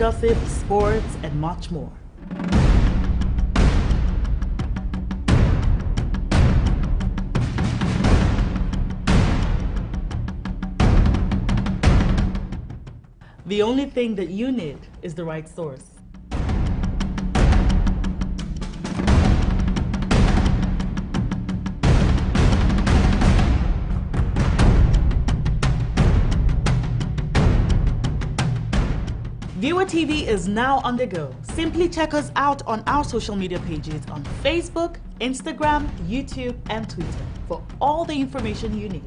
gossip, sports, and much more. The only thing that you need is the right source. Viewer TV is now on the go. Simply check us out on our social media pages on Facebook, Instagram, YouTube, and Twitter for all the information you need.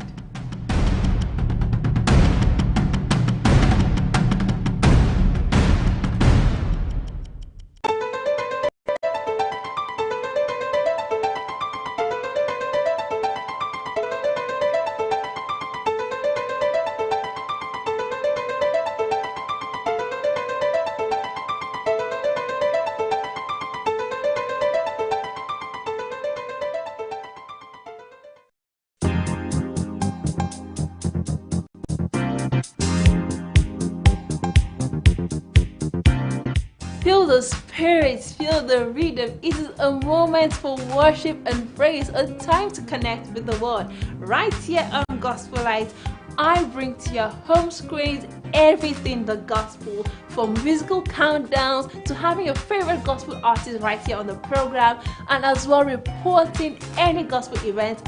Feel the spirit, feel the rhythm. It is a moment for worship and praise, a time to connect with the Lord. Right here on Gospel Light, I bring to your home screens everything the gospel, from musical countdowns to having your favorite gospel artist right here on the program, and as well reporting any gospel event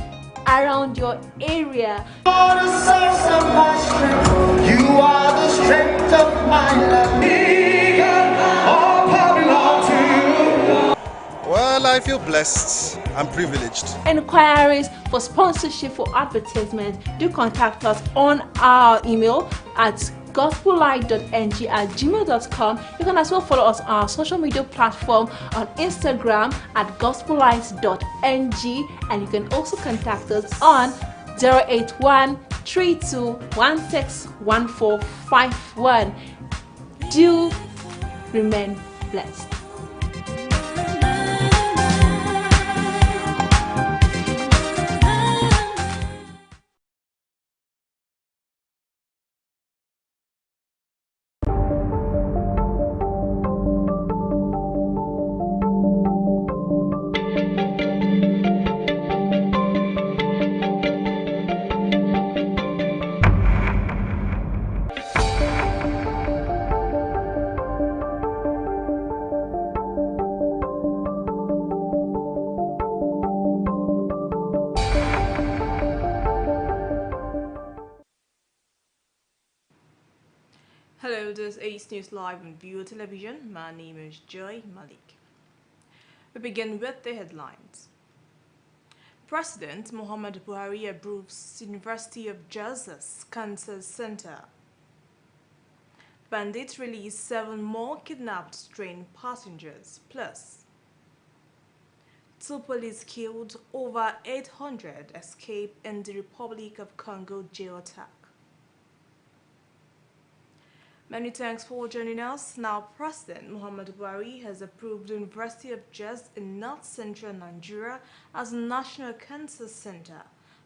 around your area. You are the source of my strength. You are the strength of my life. All power belongs to you. Well, I feel blessed and privileged. Enquiries for sponsorship for advertisement, do contact us on our email at gospellight.ng@gmail.com. You can as well follow us on our social media platform on Instagram at gospellight.ng, and you can also contact us on 081-3216-1451. Do remain blessed. Hello, this is Newslive on Viewer Television. My name is Joy Malik. We begin with the headlines. President Muhammadu Buhari approves University of Jos Cancer Center. Bandits release 7 more kidnapped train passengers. Plus, 2 police killed, over 800 escape in the Republic of Congo jail attack. Many thanks for joining us. Now, President Muhammadu Buhari has approved the University of Jos in north-central Nigeria as a national cancer center.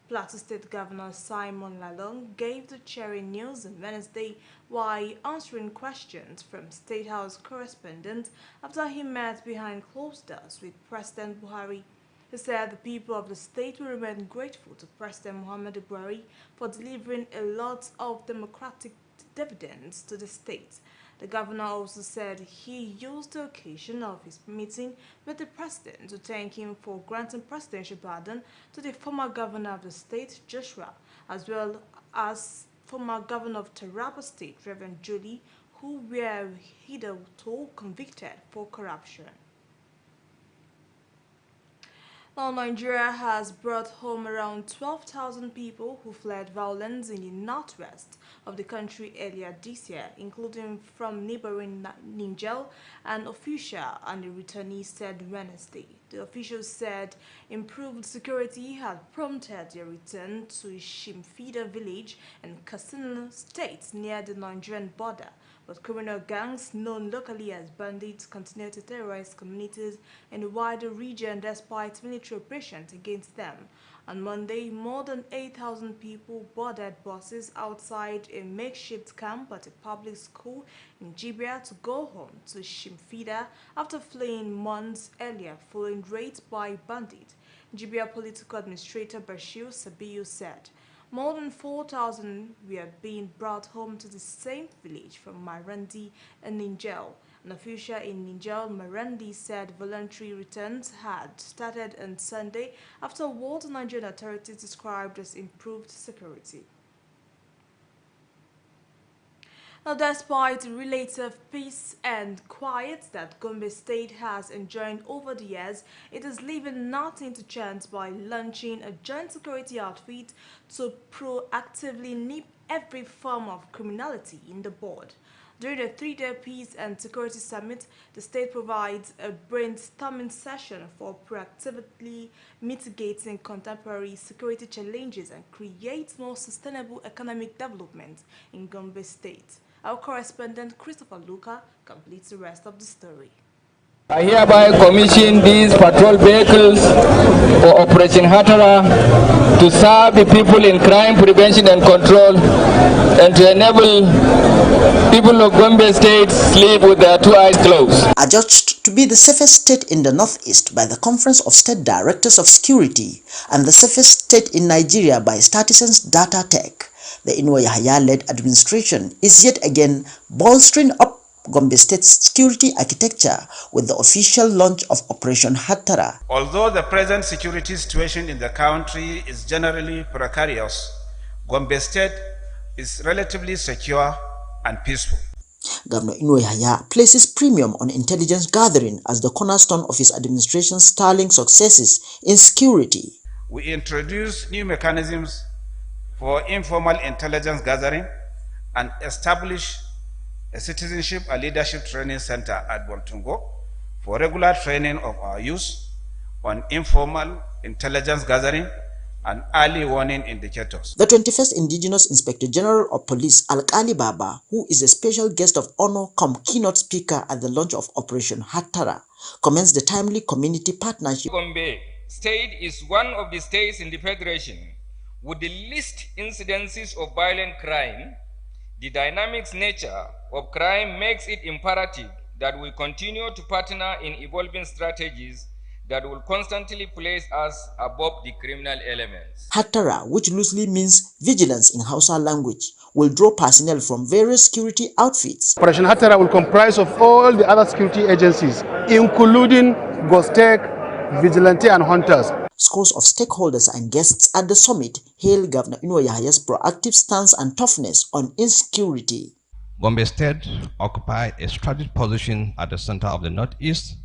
Plateau State Governor Simon Lalong gave the cherry news on Wednesday while answering questions from State House correspondents after he met behind closed doors with President Buhari. He said the people of the state will remain grateful to President Muhammadu Buhari for delivering a lot of democratic dividends to the state. The governor also said he used the occasion of his meeting with the president to thank him for granting presidential pardon to the former governor of the state, Joshua, as well as former governor of Taraba State, Reverend Julie, who were hitherto convicted for corruption. Now, Nigeria has brought home around 12,000 people who fled violence in the northwest of the country earlier this year, including from neighboring Niger. An official and the returnees said Wednesday. The officials said improved security had prompted their return to Shimfida village in Katsina State near the Nigerian border, but criminal gangs known locally as bandits continue to terrorize communities in the wider region despite military operations against them. On Monday, more than 8,000 people boarded buses outside a makeshift camp at a public school in Jibia to go home to Shimfida after fleeing months earlier following raids by bandits. Jibia Political Administrator Bashir Sabiu said more than 4,000 were being brought home to the same village from Marandi and Ninjel. An official in Ninjel, Marandi, said voluntary returns had started on Sunday after what the Nigerian authorities described as improved security. Now, despite the relative peace and quiet that Gombe State has enjoyed over the years, it is leaving nothing to chance by launching a joint security outfit to proactively nip every form of criminality in the bud. During the three-day Peace and Security Summit, the state provides a brainstorming session for proactively mitigating contemporary security challenges and create more sustainable economic development in Gombe State. Our correspondent Christopher Luca completes the rest of the story. I hereby commission these patrol vehicles for Operation Hatara to serve the people in crime prevention and control and to enable people of Gombe State sleep with their two eyes closed. Adjudged to be the safest state in the Northeast by the Conference of State Directors of Security and the safest state in Nigeria by Startimes Data Tech, the Inwo Yahya-led administration is yet again bolstering up Gombe State's security architecture with the official launch of Operation Hatara. Although the present security situation in the country is generally precarious, Gombe State is relatively secure and peaceful. Governor Inwo Yahya places premium on intelligence gathering as the cornerstone of his administration's sterling successes in security. We introduce new mechanisms for informal intelligence gathering and establish a citizenship and leadership training center at Boltungo for regular training of our youth on informal intelligence gathering and early warning indicators. The 21st Indigenous Inspector General of Police, Alkali Baba, who is a special guest of honor come keynote speaker at the launch of Operation Hatara, commends the timely community partnership. Gombe State is one of the states in the Federation with the least incidences of violent crime. The dynamic nature of crime makes it imperative that we continue to partner in evolving strategies that will constantly place us above the criminal elements. Hatara, which loosely means vigilance in Hausa language, will draw personnel from various security outfits. Operation Hatara will comprise of all the other security agencies, including Gostek, Vigilante and Hunters. Scores of stakeholders and guests at the summit hail Governor Inwo Yahya's proactive stance and toughness on insecurity. Gombe State occupied a strategic position at the center of the Northeast.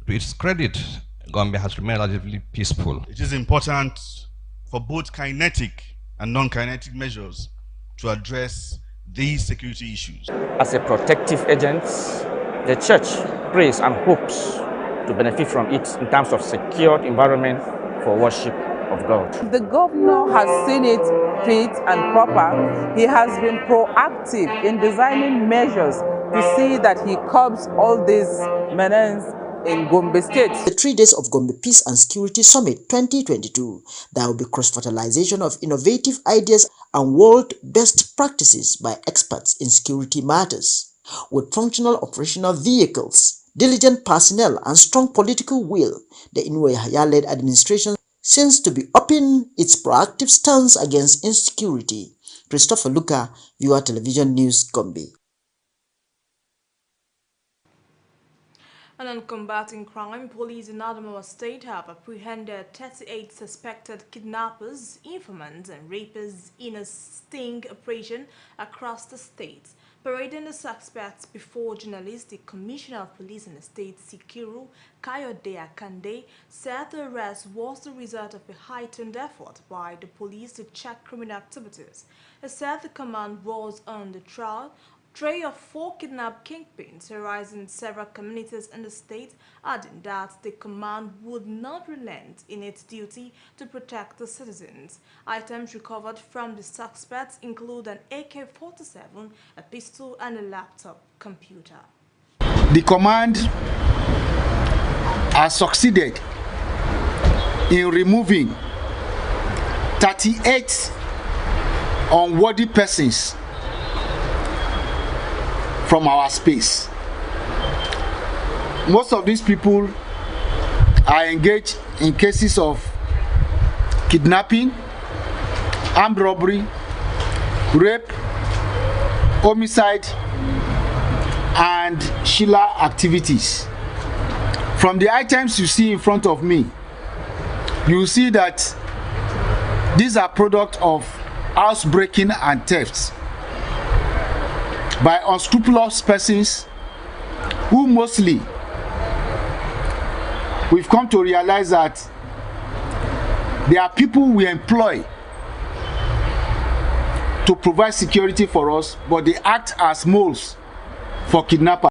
To its credit, Gombe has remained relatively peaceful. It is important for both kinetic and non-kinetic measures to address these security issues. As a protective agent, the church prays and hopes to benefit from it in terms of secured environment for worship of God. The governor has seen it fit and proper. He has been proactive in designing measures to see that he curbs all these menaces in Gombe State. The 3 days of Gombe Peace and Security Summit 2022, there will be cross-fertilization of innovative ideas and world best practices by experts in security matters. With functional operational vehicles, diligent personnel and strong political will, the Inwo Yahya-led administration seems to be upping its proactive stance against insecurity. Christopher Luca, Viewer Television News, Gombe. And on combating crime, police in Adamawa State have apprehended 38 suspected kidnappers, informants and rapers in a sting operation across the state. Parading the suspects before journalists, the Commissioner of Police in the state, Sikiru Kayode Akande, said the arrest was the result of a heightened effort by the police to check criminal activities. He said the command was on the trial three of 4 kidnapped kingpins arise in several communities in the state, adding that the command would not relent in its duty to protect the citizens. Items recovered from the suspects include an AK-47, a pistol, and a laptop computer. The command has succeeded in removing 38 unworthy persons from our space. Most of these people are engaged in cases of kidnapping, armed robbery, rape, homicide, and Sheila activities. From the items you see in front of me, you will see that these are products of housebreaking and thefts by unscrupulous persons who mostly, we've come to realize that they are people we employ to provide security for us, but they act as moles for kidnappers.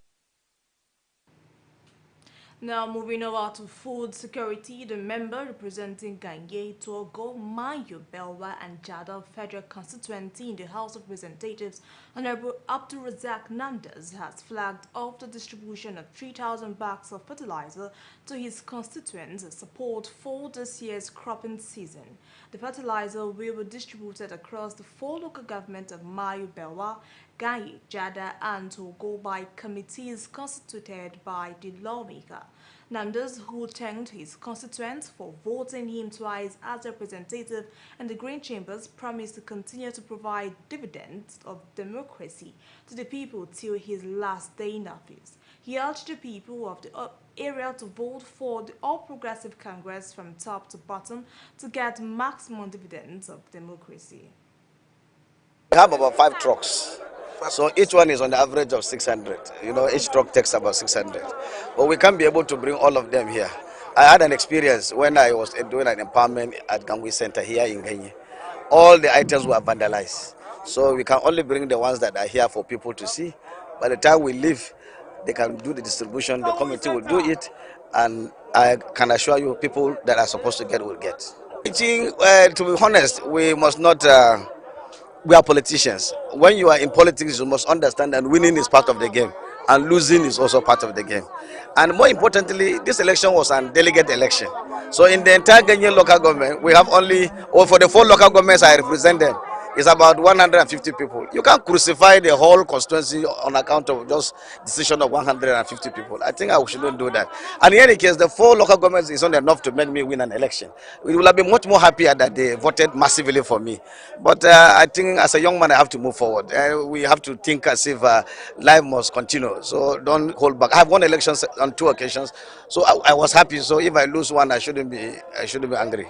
Now moving over to food security, the member representing Ganye, Togo, Mayo, Belwa and Jada Federal Constituency in the House of Representatives, Honorable Abdulrazak Namdas has flagged off the distribution of 3,000 bags of fertilizer to his constituents as support for this year's cropping season. The fertilizer will be distributed across the 4 local governments of Mayo, Belwa, Ganye, Jada and Togo by committees constituted by the lawmaker. Namdas, who thanked his constituents for voting him twice as representative in the Green Chambers, promised to continue to provide dividends of democracy to the people till his last day in office. He urged the people of the area to vote for the All Progressive Congress from top to bottom to get maximum dividends of democracy. We have about 5 trucks. So each one is on the average of 600. You know, each truck takes about 600. But we can't be able to bring all of them here. I had an experience when I was doing an empowerment at Gangui Center here in Kenya. All the items were vandalized. So we can only bring the ones that are here for people to see. By the time we leave, they can do the distribution, the committee will do it, and I can assure you people that are supposed to get will get. To be honest, we must not... we are politicians. When you are in politics, you must understand that winning is part of the game and losing is also part of the game. And more importantly, this election was a delegate election. So in the entire Ghanaian local government, we have only, or for the 4 local governments I represent them, it's about 150 people. You can't crucify the whole constituency on account of just decision of 150 people. I think I shouldn't do that. And in any case, the 4 local governments is not enough to make me win an election. We will have been much more happier that they voted massively for me. But I think as a young man, I have to move forward. We have to think as if life must continue. So don't hold back. I have won elections on 2 occasions, so I was happy. So if I lose one, I shouldn't be angry.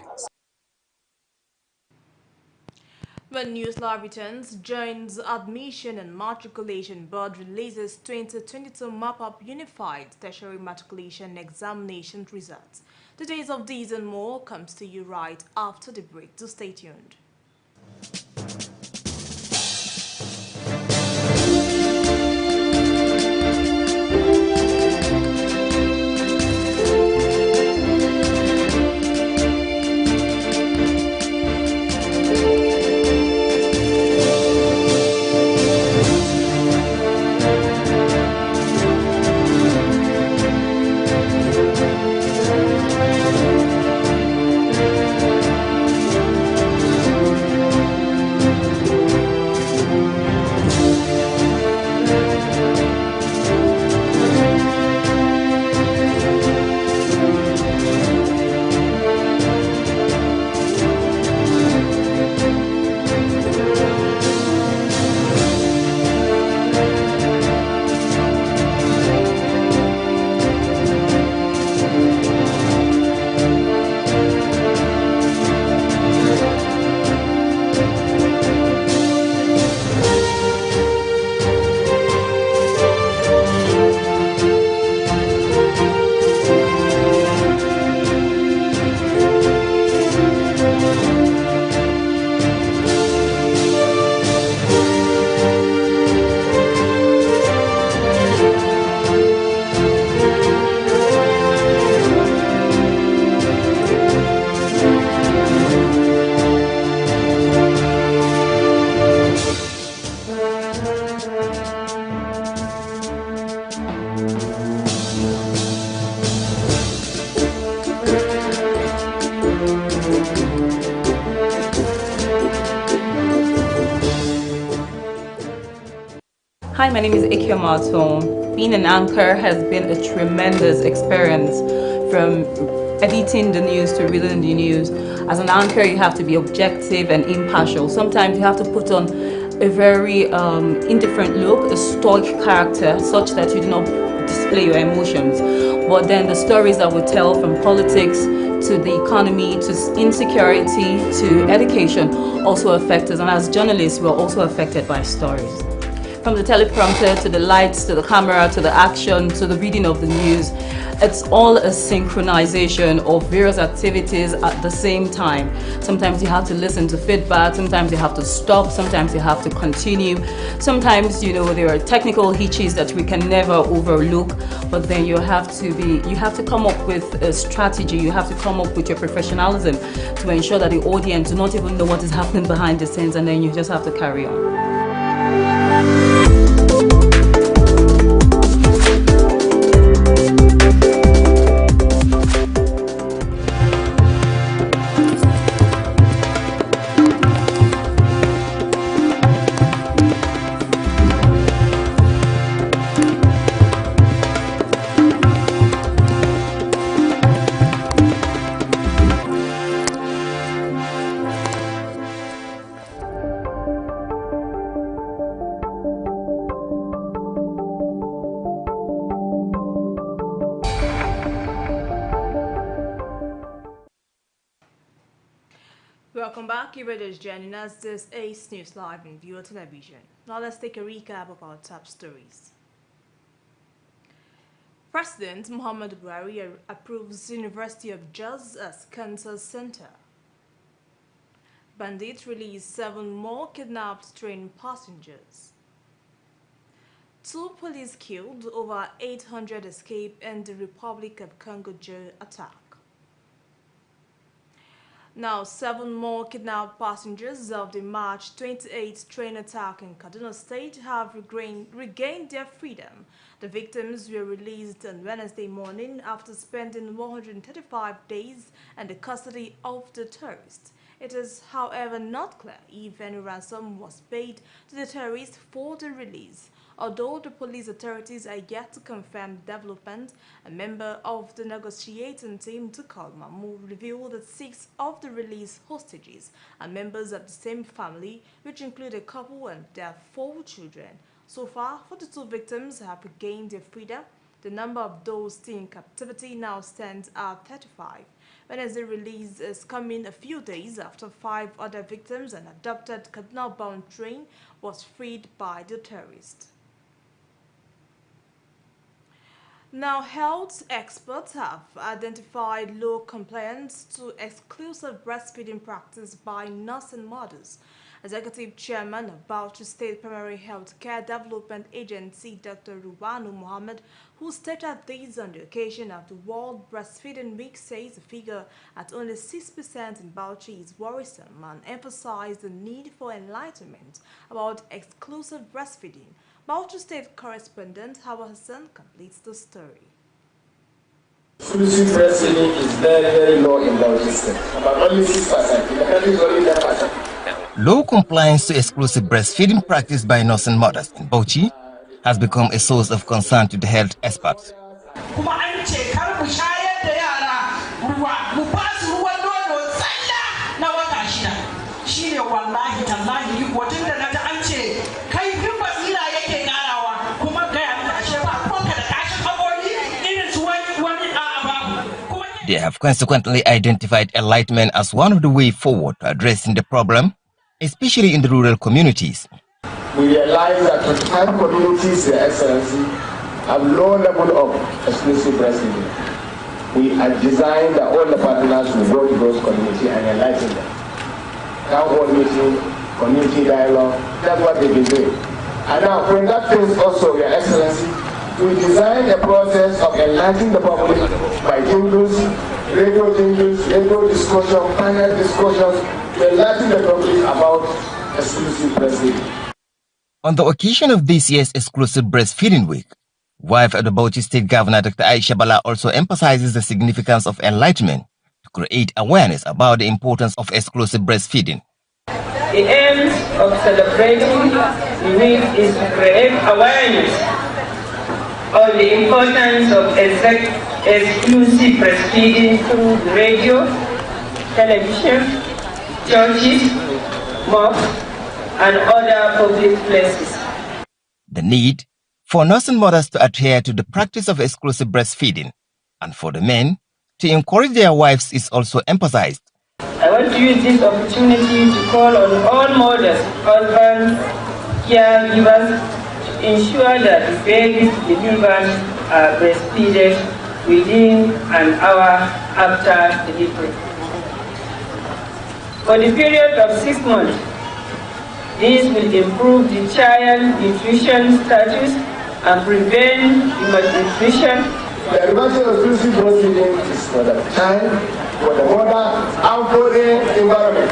When Newslive returns, joins Admission and Matriculation Board releases 2022 Map-Up Unified Tertiary Matriculation Examination results. Details of these and more comes to you right after the break, so stay tuned. Hi, my name is Ikia Marton. Being an anchor has been a tremendous experience, from editing the news to reading the news. As an anchor, you have to be objective and impartial. Sometimes you have to put on a very indifferent look, a stoic character, such that you do not display your emotions. But then the stories that we tell, from politics to the economy to insecurity to education, also affect us. And as journalists, we're also affected by stories. From the teleprompter to the lights to the camera to the action to the reading of the news, it's all a synchronization of various activities at the same time. Sometimes you have to listen to feedback, sometimes you have to stop, sometimes you have to continue. Sometimes, there are technical hitches that we can never overlook, but then you have to come up with a strategy, you have to come up with your professionalism to ensure that the audience do not even know what is happening behind the scenes, and then you just have to carry on. Welcome back, you readers joining us. This is Newslive in Viewer Television. Now let's take a recap of our top stories. President Muhammadu Buhari approves University of Jos as Cancer Center. Bandits release 7 more kidnapped train passengers. 2 police killed, over 800 escape in the Republic of Congo jail attack. Now, 7 more kidnapped passengers of the March 28th train attack in Kaduna State have regained their freedom. The victims were released on Wednesday morning after spending 135 days in the custody of the terrorists. It is, however, not clear if any ransom was paid to the terrorists for the release. Although the police authorities are yet to confirm the development, a member of the negotiating team, Tukal Mamu, revealed that 6 of the released hostages are members of the same family, which include a couple and their 4 children. So far, 42 victims have regained their freedom. The number of those still in captivity now stands at 35. Wednesday release is coming a few days after 5 other victims and adopted Kaduna-bound train was freed by the terrorists. Now, health experts have identified low compliance to exclusive breastfeeding practice by nursing mothers. Executive Chairman of Bauchi State Primary Health Care Development Agency, Dr. Ruwanu Mohammed, who stated this on the occasion of the World Breastfeeding Week, says the figure at only 6% in Bauchi is worrisome and emphasized the need for enlightenment about exclusive breastfeeding. Bauchi State correspondent Hawa Hassan completes the story. Exclusive breastfeeding is very, very low in Bauchi State, about only 6%. In the country is only 10%. Low compliance to exclusive breastfeeding practice by nursing mothers in Bauchi has become a source of concern to the health experts. They have consequently identified enlightenment as one of the way forward to addressing the problem, especially in the rural communities. We realize that 25 communities, Your Excellency, have low level of exclusive breastfeeding. We have designed that all the partners will go to those communities and enlighten them. Town hall meeting, community dialogue, that's what they've been doing. And now, from that phase also, Your Excellency, we designed a process of enlightening the public by jingles, radio discussion, panel discussions, to enlighten the public about exclusive breastfeeding. On the occasion of this year's exclusive breastfeeding week, wife of the Bauchi State Governor Dr. Aisha Bala also emphasizes the significance of enlightenment to create awareness about the importance of exclusive breastfeeding. The aim of celebrating the week is to create awareness of the importance of exclusive breastfeeding through radio, television, churches, mosques, and other public places. The need for nursing mothers to adhere to the practice of exclusive breastfeeding and for the men to encourage their wives is also emphasized. I want to use this opportunity to call on all mothers, husbands, caregivers to ensure that the babies delivered are breastfeeded within an hour after delivery. For the period of 6 months, this will improve the child nutrition status and prevent the malnutrition. The advantage of exclusive breastfeeding is for the time, for the mother, and for the environment.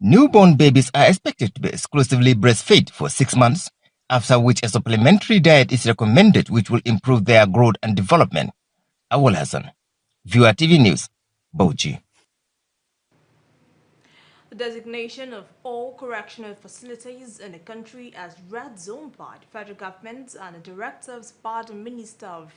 Newborn babies are expected to be exclusively breastfed for 6 months, after which a supplementary diet is recommended which will improve their growth and development. Awal Hassan, Viewer TV News, Bauchi. The designation of all correctional facilities in the country as red zone by the federal government and the directives by the Minister of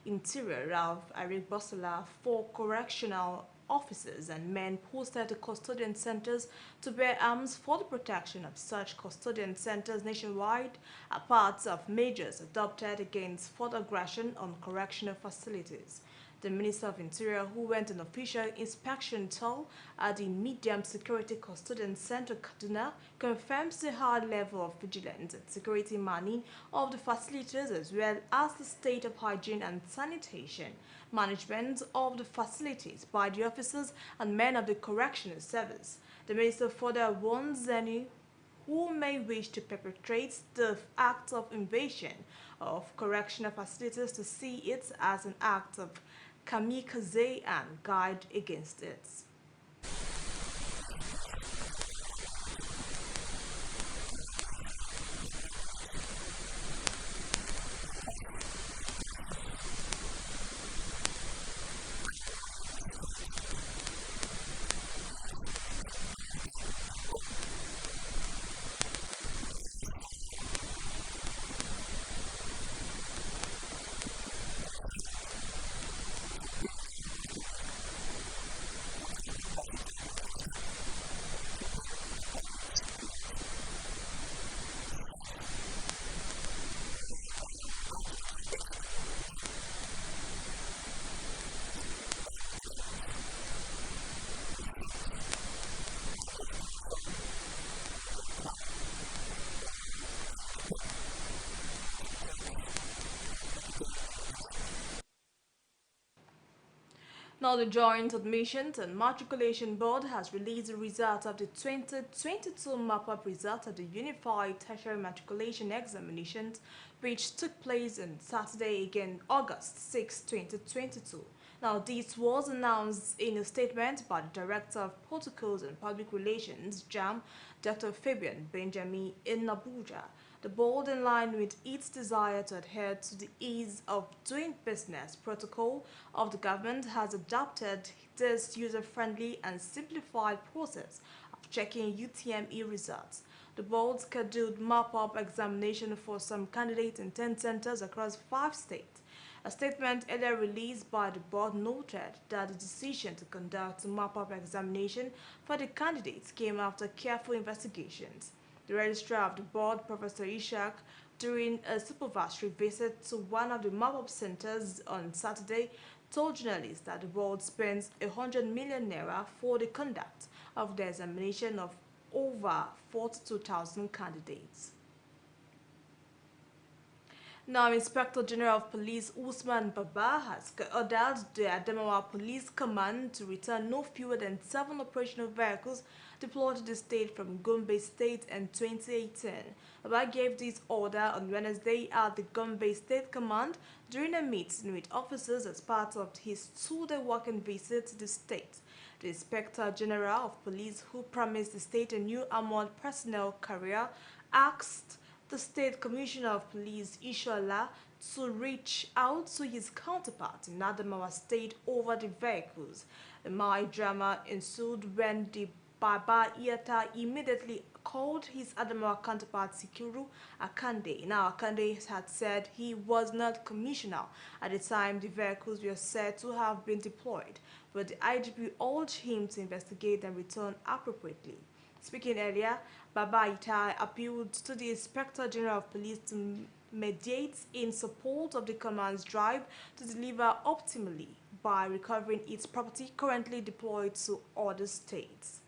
Interior, Ralph Aribosala, for correctional officers and men posted to custodian centers to bear arms for the protection of such custodian centers nationwide are parts of measures adopted against further aggression on correctional facilities. The Minister of Interior, who went on official inspection tour at the Medium Security Custodian Center, Kaduna, confirms the high level of vigilance and security manning of the facilities as well as the state of hygiene and sanitation management of the facilities by the officers and men of the Correctional Service. The Minister further warns any who may wish to perpetrate the act of invasion of correctional facilities to see it as an act of kamikaze and guide against it. Now, the Joint Admissions and Matriculation Board has released the results of the 2022 map-up results of the Unified Tertiary Matriculation Examinations, which took place on Saturday, again August 6, 2022. Now, this was announced in a statement by the Director of Protocols and Public Relations, JAM, Dr. Fabian Benjamin, in Abuja. The board, in line with its desire to adhere to the ease of doing business protocol of the government, has adopted this user-friendly and simplified process of checking UTME results. The board scheduled map-up examination for some candidates in 10 centers across 5 states. A statement earlier released by the board noted that the decision to conduct a map-up examination for the candidates came after careful investigations. The registrar of the board, Professor Ishak, during a supervisory visit to one of the map-up centers on Saturday, told journalists that the board spends 100 million naira for the conduct of the examination of over 42,000 candidates. Now, Inspector General of Police Usman Baba has ordered the Adamawa Police Command to return no fewer than 7 operational vehicles deployed to the state from Gombe State in 2018. Baba gave this order on Wednesday at the Gombe State Command during a meeting with officers as part of his 2-day working visit to the state. The Inspector General of Police, who promised the state a new armored personnel carrier, asked the State Commissioner of Police, Ishola, to reach out to his counterpart in Adamawa State over the vehicles. The mild drama ensued when the Baba Iata immediately called his Adamawa counterpart Sikuru Akande. Now, Akande had said he was not commissioner at the time the vehicles were said to have been deployed, but the IGP urged him to investigate and return appropriately. Speaking earlier, Baba Itai appealed to the Inspector General of Police to mediate in support of the command's drive to deliver optimally by recovering its property currently deployed to other states.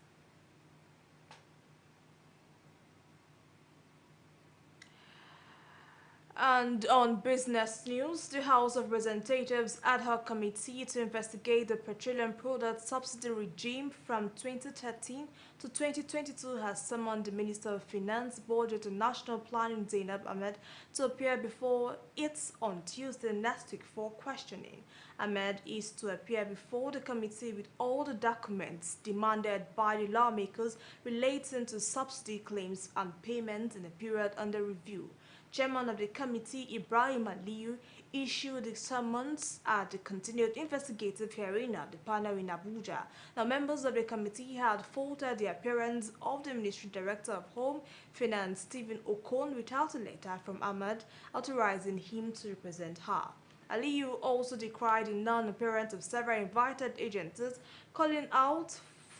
And on business news, the House of Representatives ad hoc committee to investigate the petroleum product subsidy regime from 2013 to 2022 has summoned the Minister of Finance, Budget and National Planning, Zainab Ahmed, to appear before it on Tuesday next week for questioning. Ahmed is to appear before the committee with all the documents demanded by the lawmakers relating to subsidy claims and payments in the period under review. Chairman of the committee, Ibrahim Aliyu, issued the summons at the continued investigative hearing of the panel in Abuja. Now, members of the committee had faulted the appearance of the Ministry Director of Home Finance, Stephen Okon, without a letter from Ahmad authorizing him to represent her. Aliyu also decried the non-appearance of several invited agencies, calling out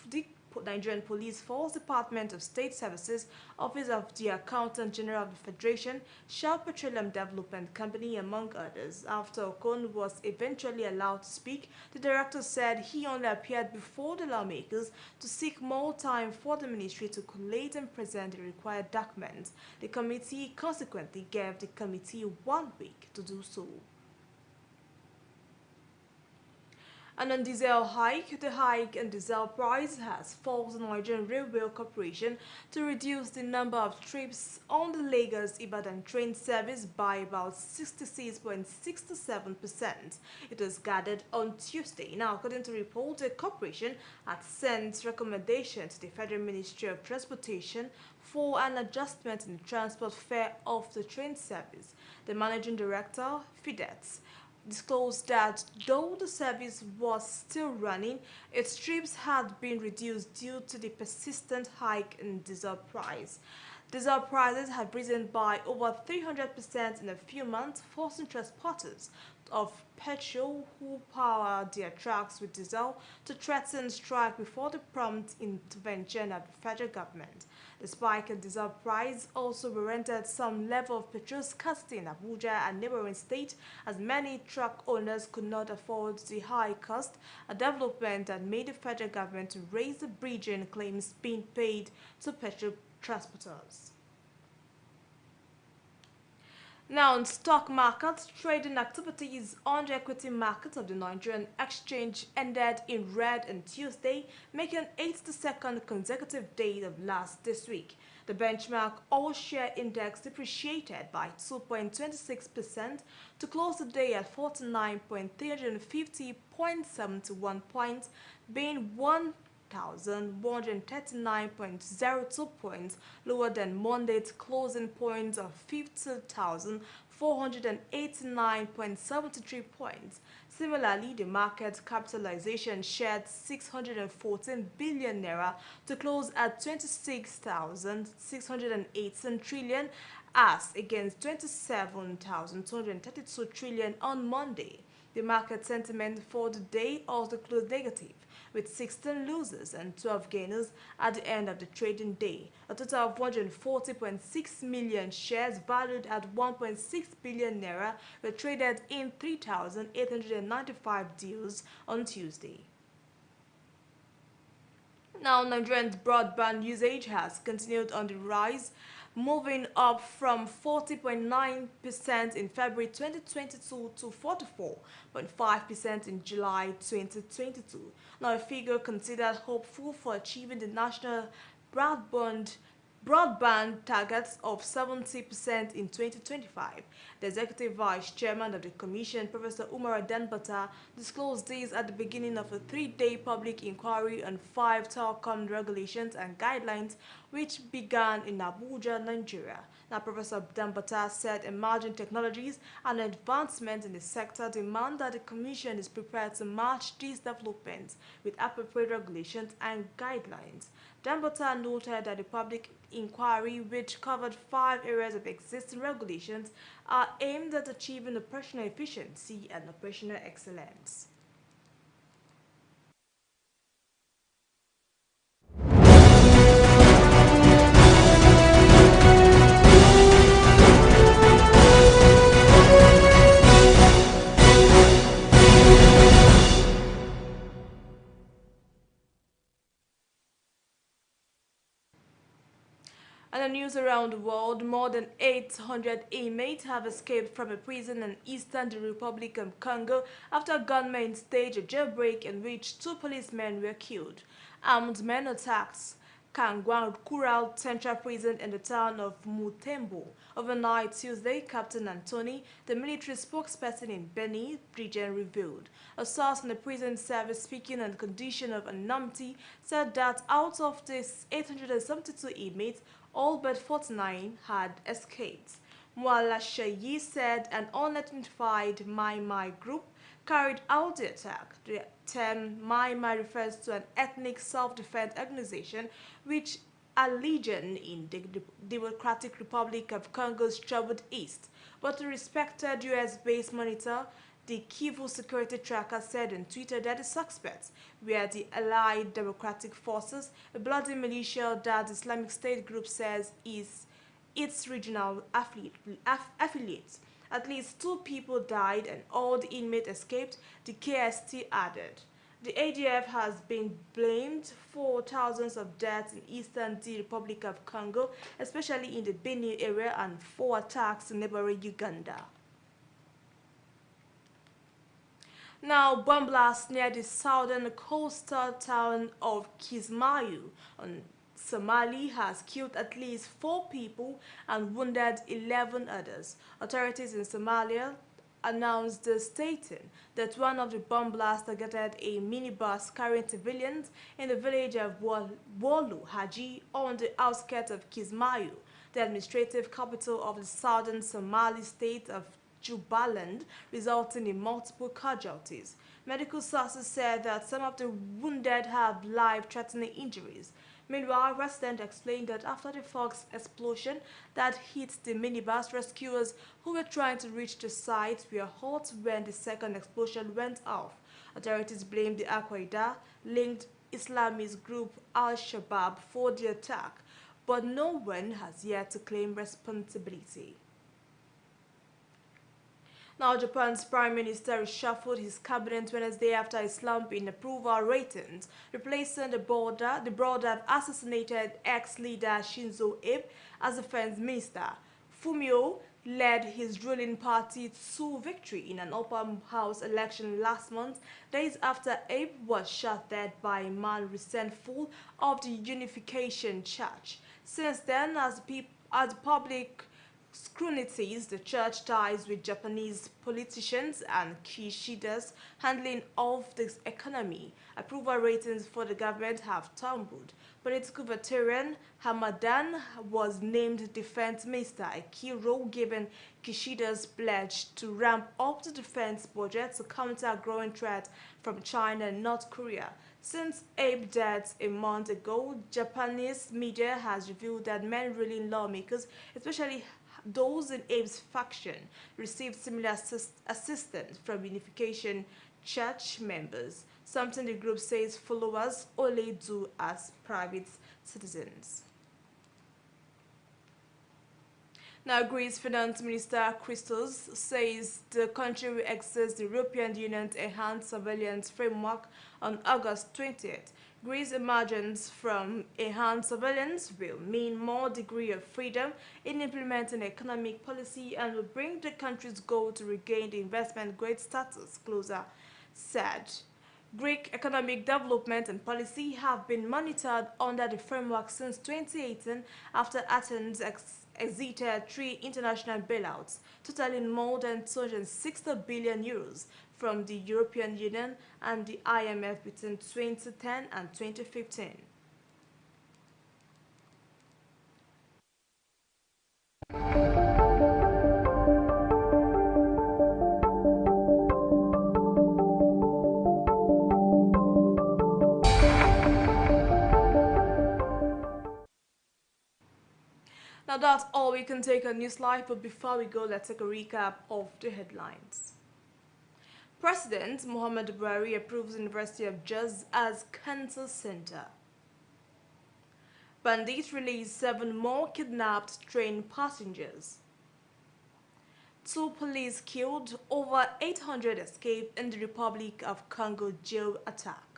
the Nigerian Police Force, Department of State Services, Office of the Accountant General of the Federation, Shell Petroleum Development Company, among others. After Okon was eventually allowed to speak, the director said he only appeared before the lawmakers to seek more time for the ministry to collate and present the required documents. The committee consequently gave the committee 1 week to do so. And on diesel hike, the hike in diesel price has forced the Nigerian Railway Corporation to reduce the number of trips on the Lagos-Ibadan train service by about 66.67%. It was gathered on Tuesday. Now, according to reports, the corporation had sent recommendation to the Federal Ministry of Transportation for an adjustment in the transport fare of the train service. The managing director, FIDETS, disclosed that though the service was still running, its trips had been reduced due to the persistent hike in diesel price. Diesel prices have risen by over 300% in a few months, forcing transporters of petrol who power their trucks with diesel to threaten strike before the prompt intervention of the federal government. The spike in diesel price also warranted some level of petrol scarcity in Abuja and neighboring states, as many truck owners could not afford the high cost, a development that made the federal government to raise the bridging claims being paid to petrol transporters. Now, on stock markets, trading activities on the equity markets of the Nigerian exchange ended in red on Tuesday, making it the second consecutive day of this week. The benchmark all-share index depreciated by 2.26% to close the day at 49,350.71 points, being 1,139.02 points lower than Monday's closing point of 50,489.73 points. Similarly, the market capitalization shed 614 billion naira to close at 26,618 trillion as against 27,232 trillion on Monday. The market sentiment for the day also closed negative, with 16 losers and 12 gainers at the end of the trading day. A total of 140.6 million shares valued at 1.6 billion naira were traded in 3,895 deals on Tuesday. Now, Nigerian broadband usage has continued on the rise, moving up from 40.9% in February 2022 to 44.5% in July 2022. Now, a figure considered hopeful for achieving the national broadband broadband targets of 70% in 2025. The executive vice chairman of the commission, Professor Umar Danbata, disclosed this at the beginning of a three-day public inquiry on 5 telecom regulations and guidelines which began in Abuja, Nigeria. Now, Professor Danbata said emerging technologies and advancements in the sector demand that the commission is prepared to match these developments with appropriate regulations and guidelines. Danbata noted that the public inquiry, which covered 5 areas of existing regulations, are aimed at achieving operational efficiency and operational excellence. And the news around the world, more than 800 inmates have escaped from a prison in eastern Republic of Congo after gunmen staged a jailbreak in which 2 policemen were killed. Armed men attacked Kangwa Central Prison in the town of Mutembo. Overnight Tuesday, Captain Anthony, the military spokesperson in Beni region, revealed. A source in the prison service speaking on the condition of anonymity said that out of these 872 inmates, all but 49 had escaped. Mwala Shayi said an unidentified Mai group carried out the attack. The term Mai refers to an ethnic self-defense organization which are legion in the Democratic Republic of Congo's troubled east. But a respected US-based monitor, the Kivu security tracker, said on Twitter that the suspects were the Allied Democratic Forces, a bloody militia that the Islamic State group says is its regional affiliate. At least 2 people died and all the inmates escaped, the KST added. The ADF has been blamed for thousands of deaths in eastern Republic of Congo, especially in the Beni area, and 4 attacks in neighboring Uganda. Now, bomb blast near the southern coastal town of Kismayu on Somali has killed at least 4 people and wounded 11 others. Authorities in Somalia announced stating that one of the bomb blasts targeted a minibus carrying civilians in the village of Wolu Haji on the outskirts of Kismayu, the administrative capital of the southern Somali state of Jubaland, resulting in multiple casualties. Medical sources said that some of the wounded have life-threatening injuries. Meanwhile, residents explained that after the Fox explosion that hit the minibus, rescuers who were trying to reach the site were hurt when the second explosion went off. Authorities blamed the Al-Qaeda-linked Islamist group Al-Shabaab for the attack, but no one has yet to claim responsibility. Now, Japan's Prime Minister reshuffled his cabinet Wednesday after a slump in approval ratings, replacing the broader assassinated ex-leader Shinzo Abe as defense minister. Fumio led his ruling party to victory in an upper house election last month, days after Abe was shot dead by a man resentful of the unification church. Since then, as the public scrutinize the church ties with Japanese politicians and Kishida's handling of the economy, approval ratings for the government have tumbled. Political veteran Hamadan was named defense minister, a key role given Kishida's pledge to ramp up the defense budget to counter growing threats from China and North Korea. Since Abe's death a month ago, Japanese media has revealed that many ruling lawmakers, especially those in Abe's faction, received similar assistance from unification church members, something the group says followers only do as private citizens. Now, Greece Finance Minister Christos says the country will access the European Union's enhanced surveillance framework on August 20th. Greece's emergence from enhanced surveillance will mean more degree of freedom in implementing economic policy and will bring the country's goal to regain the investment grade status closer, said. Greek economic development and policy have been monitored under the framework since 2018 after Athens exited 3 international bailouts, totaling more than 260 billion euros from the European Union and the IMF between 2010 and 2015. Now that's all we can take on Newslive, but before we go, let's take a recap of the headlines. President Muhammadu Buhari approves University of Jos as Cancer Center. Bandits release 7 more kidnapped train passengers. 2 police killed, over 800 escaped in the Republic of Congo jail attack.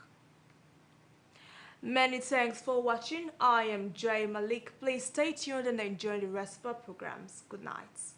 Many thanks for watching. I am Joy Malik. Please stay tuned and enjoy the rest of our programs. Good night.